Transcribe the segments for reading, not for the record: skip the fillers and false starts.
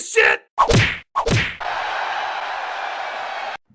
this shit?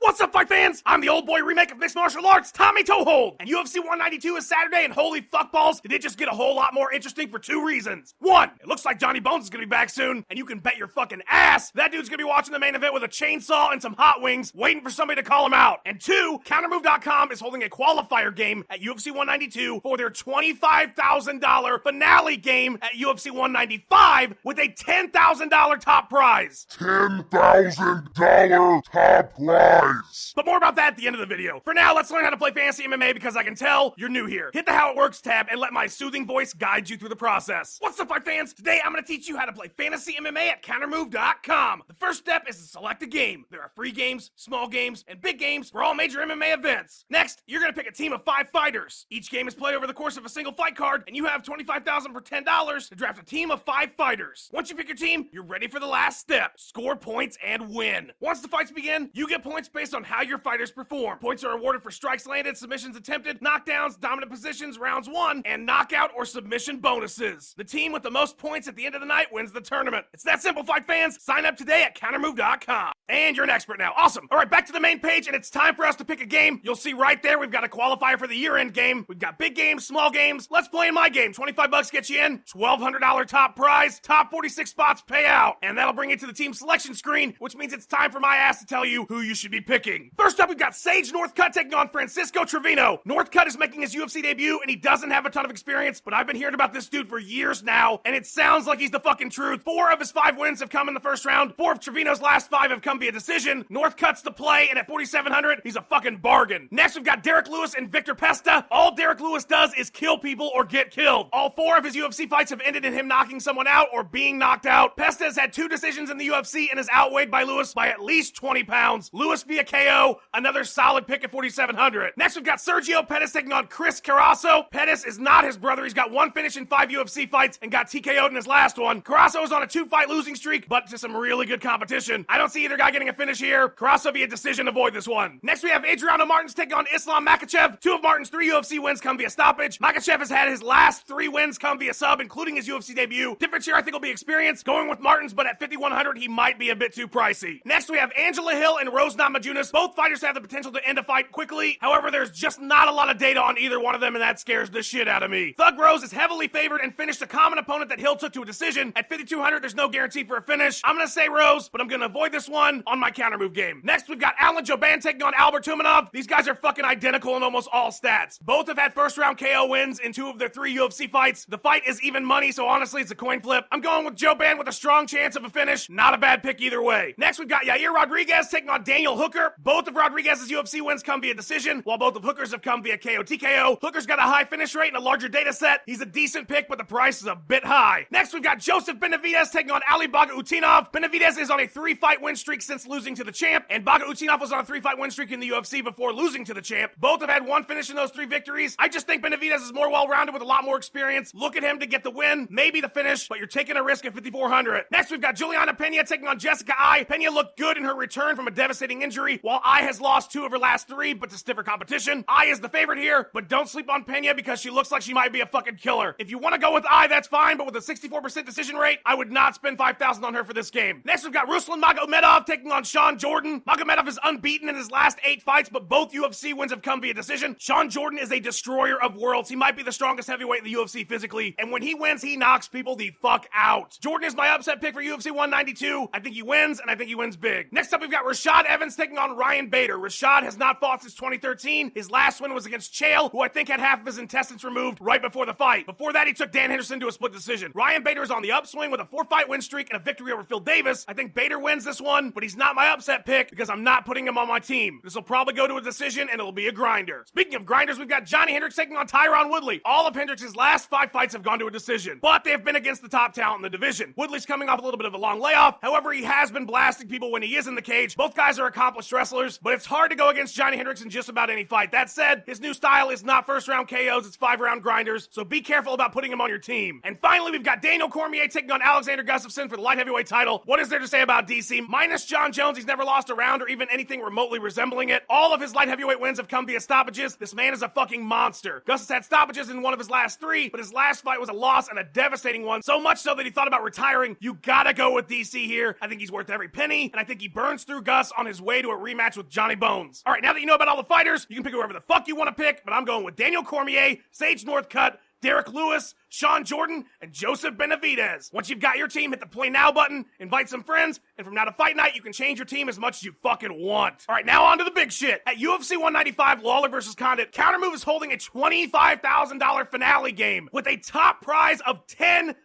What's up, fight fans? I'm the old boy remake of mixed martial arts, Tommy Toehold, and UFC 192 is Saturday, and holy fuckballs, did it just get a whole lot more interesting for two reasons. One, it looks like Johnny Bones is gonna be back soon, and you can bet your fucking ass that dude's gonna be watching the main event with a chainsaw and some hot wings, waiting for somebody to call him out. And two, Kountermove.com is holding a qualifier game at UFC 192 for their $25,000 finale game at UFC 195 with a $10,000 top prize. $10,000 top prize. But more about that at the end of the video. For now, let's learn how to play fantasy MMA because I can tell you're new here. Hit the How It Works tab and let my soothing voice guide you through the process. What's up, fight fans? Today, I'm going to teach you how to play fantasy MMA at Kountermove.com. The first step is to select a game. There are free games, small games, and big games for all major MMA events. Next, you're going to pick a team of 5 fighters. Each game is played over the course of a single fight card, and you have $25,000 for $10 to draft a team of 5 fighters. Once you pick your team, you're ready for the last step. Score points and win. Once the fights begin, you get points based on how your fighters perform. Points are awarded for strikes landed, submissions attempted, knockdowns, dominant positions, rounds won, and knockout or submission bonuses. The team with the most points at the end of the night wins the tournament. It's that simple, fight fans. Sign up today at Kountermove.com. And you're an expert now. Awesome. All right, back to the main page, and it's time for us to pick a game. You'll see right there we've got a qualifier for the year-end game. We've got big games, small games. Let's play in my game. $25 gets you in, $1,200 top prize, top 46 spots payout. And that'll bring you to the team selection screen, which means it's time for my ass to tell you who you should be picking. First up, we've got Sage Northcutt taking on Francisco Trevino. Northcutt is making his UFC debut, and he doesn't have a ton of experience, but I've been hearing about this dude for years now, and it sounds like he's the fucking truth. 4 of his 5 wins have come in the first round. 4 of Trevino's last 5 have come via decision. Northcutt's the play, and at 4,700, he's a fucking bargain. Next, we've got Derek Lewis and Victor Pesta. All Derek Lewis does is kill people or get killed. All 4 of his UFC fights have ended in him knocking someone out or being knocked out. Pesta has had 2 decisions in the UFC and is outweighed by Lewis by at least 20 pounds. Lewis via KO, another solid pick at 4,700. Next, we've got Sergio Pettis taking on Chris Carasso. Pettis is not his brother. He's got 1 finish in 5 UFC fights and got TKO'd in his last one. Carasso is on a 2-fight losing streak, but to some really good competition. I don't see either guy getting a finish here. Carasso via decision, avoid this one. Next, we have Adriano Martins taking on Islam Makhachev. 2 of Martins' 3 UFC wins come via stoppage. Makhachev has had his last 3 wins come via sub, including his UFC debut. Difference here I think will be experience. Going with Martins, but at 5,100, he might be a bit too pricey. Next, we have Angela Hill and Rose Namajunas. Both fighters have the potential to end a fight quickly. However, there's just not a lot of data on either one of them, and that scares the shit out of me. Thug Rose is heavily favored and finished a common opponent that Hill took to a decision. At 5,200, there's no guarantee for a finish. I'm gonna say Rose, but I'm gonna avoid this one on my counter move game. Next, we've got Alan Jouban taking on Albert Tumanov. These guys are fucking identical in almost all stats. Both have had first round KO wins in 2 of their 3 UFC fights. The fight is even money, so honestly, it's a coin flip. I'm going with Jouban with a strong chance of a finish. Not a bad pick either way. Next, we've got Yair Rodriguez taking on Daniel Hooker. Both of Rodriguez's UFC wins come via decision, while both of Hooker's have come via KO TKO. Hooker's got a high finish rate and a larger data set. He's a decent pick, but the price is a bit high. Next, we've got Joseph Benavidez taking on Ali Bagautinov. Benavidez is on a 3-fight win streak since losing to the champ, and Bagautinov was on a 3-fight win streak in the UFC before losing to the champ. Both have had 1 finish in those 3 victories. I just think Benavidez is more well-rounded with a lot more experience. Look at him to get the win, maybe the finish, but you're taking a risk at 5,400. Next, we've got Juliana Pena taking on Jessica Ai. Pena looked good in her return from a devastating injury, while Ai has lost 2 of her last 3, but to stiffer competition. Ai is the favorite here, but don't sleep on Pena because she looks like she might be a fucking killer. If you want to go with Ai, that's fine, but with a 64% decision rate, I would not spend $5,000 on her for this game. Next, we've got Ruslan Magomedov taking on Sean Jordan. Magomedov is unbeaten in his last 8 fights, but both UFC wins have come via decision. Sean Jordan is a destroyer of worlds. He might be the strongest heavyweight in the UFC physically, and when he wins, he knocks people the fuck out. Jordan is my upset pick for UFC 192. I think he wins, and I think he wins big. Next up, we've got Rashad Evans taking on Ryan Bader. Rashad has not fought since 2013. His last win was against Chael, who I think had half of his intestines removed right before the fight. Before that, he took Dan Henderson to a split decision. Ryan Bader is on the upswing with a 4-fight win streak and a victory over Phil Davis. I think Bader wins this one, but he's not my upset pick because I'm not putting him on my team. This will probably go to a decision, and it'll be a grinder. Speaking of grinders, we've got Johnny Hendricks taking on Tyron Woodley. All of Hendricks' last 5 fights have gone to a decision, but they have been against the top talent in the division. Woodley's coming off a little bit of a long layoff. However, he has been blasting people when he is in the cage. Both guys are accomplished wrestlers, but it's hard to go against Johnny Hendricks in just about any fight. That said, his new style is not first round KOs, it's 5-round grinders, so be careful about putting him on your team. And finally, we've got Daniel Cormier taking on Alexander Gustafsson for the light heavyweight title. What is there to say about DC? Minus John Jones, he's never lost a round or even anything remotely resembling it. All of his light heavyweight wins have come via stoppages. This man is a fucking monster. Gus has had stoppages in one of his last 3, but his last fight was a loss and a devastating one, so much so that he thought about retiring. You gotta go with DC here. I think he's worth every penny, and I think he burns through Gus on his way to a rematch with Johnny Bones. All right, now that you know about all the fighters, you can pick whoever the fuck you want to pick, but I'm going with Daniel Cormier, Sage Northcutt, Derek Lewis, Sean Jordan, and Joseph Benavidez. Once you've got your team, hit the play now button, invite some friends, and from now to fight night, you can change your team as much as you fucking want. All right, now on to the big shit. At UFC 195, Lawler vs. Condit, Kountermove is holding a $25,000 finale game with a top prize of $10,000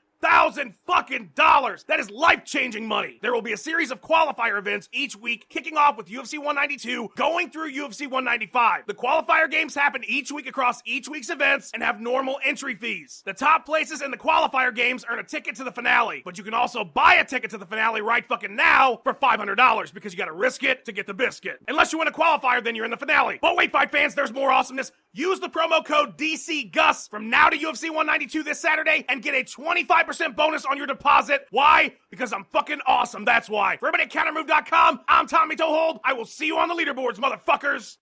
That is life-changing money. There will be a series of qualifier events each week, kicking off with UFC 192, going through UFC 195. The qualifier games happen each week across each week's events and have normal entry fees. The top places in the qualifier games earn a ticket to the finale, but you can also buy a ticket to the finale right fucking now for $500 because you gotta risk it to get the biscuit. Unless you win a qualifier, then you're in the finale. But wait, fight fans, there's more awesomeness. Use the promo code DCGUS from now to UFC 192 this Saturday and get a 25% bonus on your deposit. Why? Because I'm fucking awesome, that's why. For everybody at countermove.com, I'm Tommy Toehold. I will see you on the leaderboards, motherfuckers.